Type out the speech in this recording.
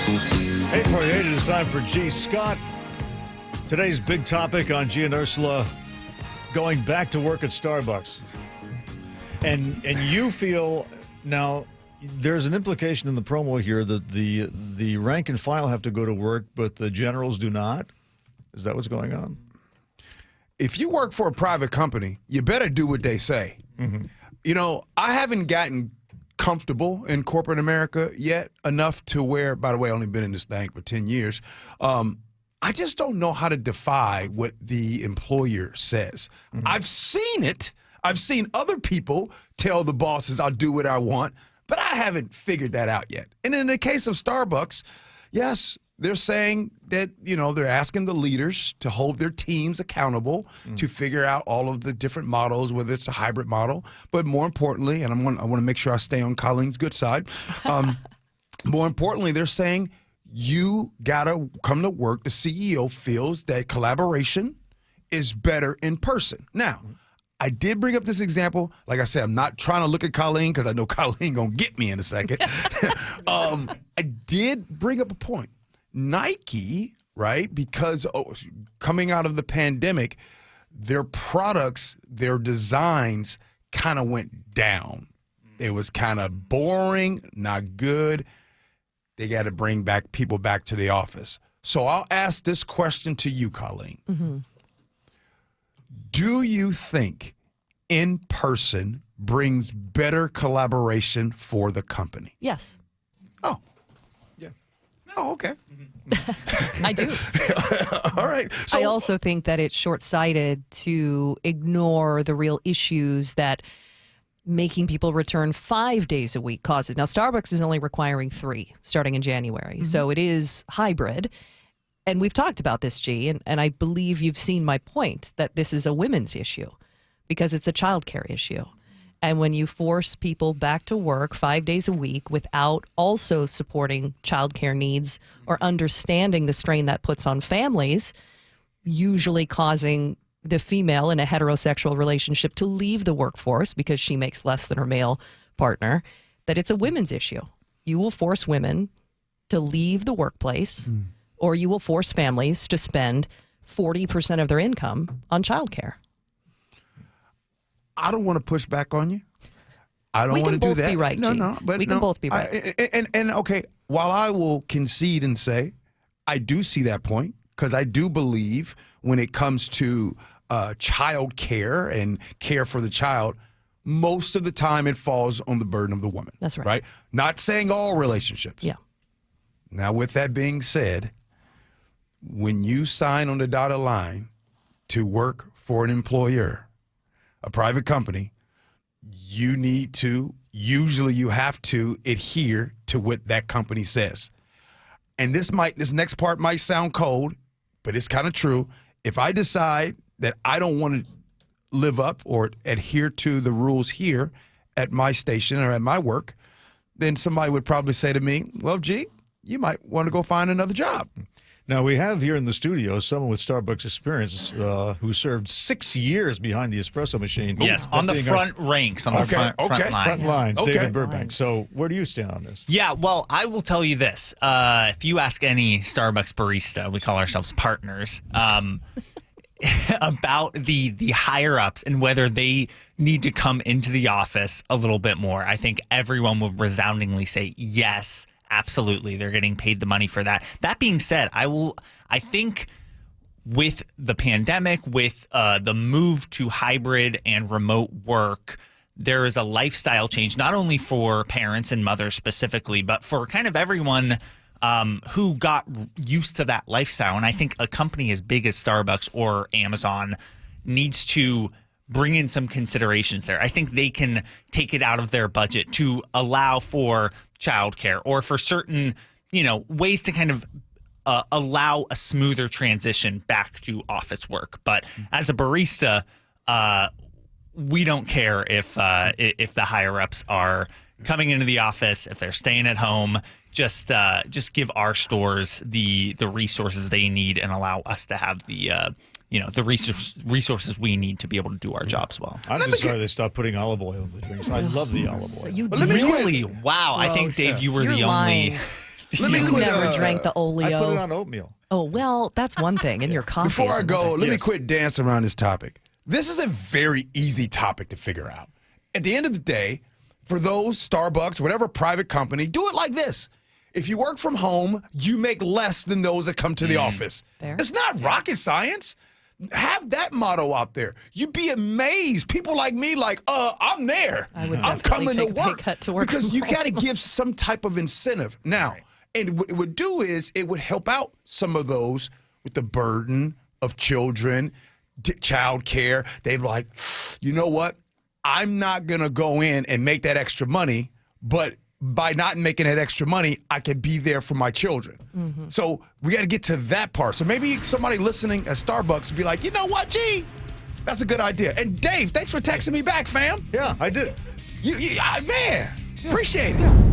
8:48, it is time for G. Scott. Today's big topic on Gee and Ursula, going back to work at Starbucks. And you feel, now, there's an implication in the promo here that the rank and file have to go to work, but the generals do not? Is that what's going on? If you work for a private company, you better do what they say. Mm-hmm. You know, I haven't gotten comfortable in corporate America yet enough to where, by the way, I've only been in this thing for 10 years. I just don't know how to defy what the employer says. Mm-hmm. I've seen it. I've seen other people tell the bosses, I'll do what I want, but I haven't figured that out yet. And in the case of Starbucks, yes, they're saying that, you know, they're asking the leaders to hold their teams accountable to figure out all of the different models, whether it's a hybrid model. But more importantly, and I want to make sure I stay on Colleen's good side, more importantly, they're saying you got to come to work. The CEO feels that collaboration is better in person. Now, I did bring up this example. Like I said, I'm not trying to look at Colleen because I know Colleen going to get me in a second. I did bring up a point. Nike, right, because coming out of the pandemic, their products, their designs kind of went down. It was kind of boring, not good. They got to bring back people back to the office. So I'll ask this question to you, Colleen. Mm-hmm. Do you think in person brings better collaboration for the company? Yes. Oh. Yeah. Oh, okay. I do. All right. So, I also think that it's short-sighted to ignore the real issues that making people return 5 days a week causes. Now, Starbucks is only requiring 3 starting in January, so it is hybrid. And we've talked about this, G, and I believe you've seen my point that this is a women's issue because it's a childcare issue. And when you force people back to work 5 days a week without also supporting childcare needs or understanding the strain that puts on families, usually causing the female in a heterosexual relationship to leave the workforce because she makes less than her male partner, that it's a women's issue. You will force women to leave the workplace or you will force families to spend 40% of their income on childcare. I don't want to push back on you. I don't want to do that. We can both be right, No, but we can both be right. And okay, while I will concede and say I do see that point because I do believe when it comes to child care and care for the child, most of the time it falls on the burden of the woman. That's right. Right? Not saying all relationships. Yeah. Now, with that being said, when you sign on the dotted line to work for an employer, a private company, you need to, usually you have to adhere to what that company says. And this next part might sound cold, but it's kind of true. If I decide that I don't want to live up or adhere to the rules here at my station or at my work, then somebody would probably say to me, well, gee, you might want to go find another job. Now, we have here in the studio someone with Starbucks experience who served 6 years behind the espresso machine. Yes, on the front ranks, on the front lines. Front lines, David Burbank. So where do you stand on this? Yeah, well, I will tell you this. If you ask any Starbucks barista, we call ourselves partners, about the higher-ups and whether they need to come into the office a little bit more, I think everyone will resoundingly say yes. Absolutely. They're getting paid the money for that. That being said, I think with the pandemic, with the move to hybrid and remote work, there is a lifestyle change, not only for parents and mothers specifically, but for kind of everyone who got used to that lifestyle. And I think a company as big as Starbucks or Amazon needs to bring in some considerations there. I think they can take it out of their budget to allow for childcare or for certain, ways to kind of allow a smoother transition back to office work. But as a barista, we don't care if the higher ups are coming into the office, if they're staying at home. Just give our stores the resources they need and allow us to have the resources we need to be able to do our jobs well. I'm just sorry they stopped putting olive oil in the drinks. I love the olive oil. You really? Wow. Gross. I think, Dave, you were the only let me You quit. never drank the I put it Oleo. on oatmeal. Oh, well, that's one thing. In your coffee. Before is I go, another. let me Yes. quit dancing around this topic. This is a very easy topic to figure out. At the end of the day, for those Starbucks, whatever private company, do it like this. If you work from home, you make less than those that come to the office. Fair. It's not rocket science. Have that motto out there. You'd be amazed. People like me, I'm there. I would I'm definitely coming take to a pay work. cut to work because from you got to home. give some type of incentive. Now, and what it would do is it would help out some of those with the burden of children, child care. They'd be like, you know what? I'm not going to go in and make that extra money, but by not making that extra money, I can be there for my children. Mm-hmm. So we got to get to that part. So maybe somebody listening at Starbucks would be like, you know what, G? That's a good idea. And Dave, thanks for texting me back, fam. Yeah, I did. Man, appreciate it.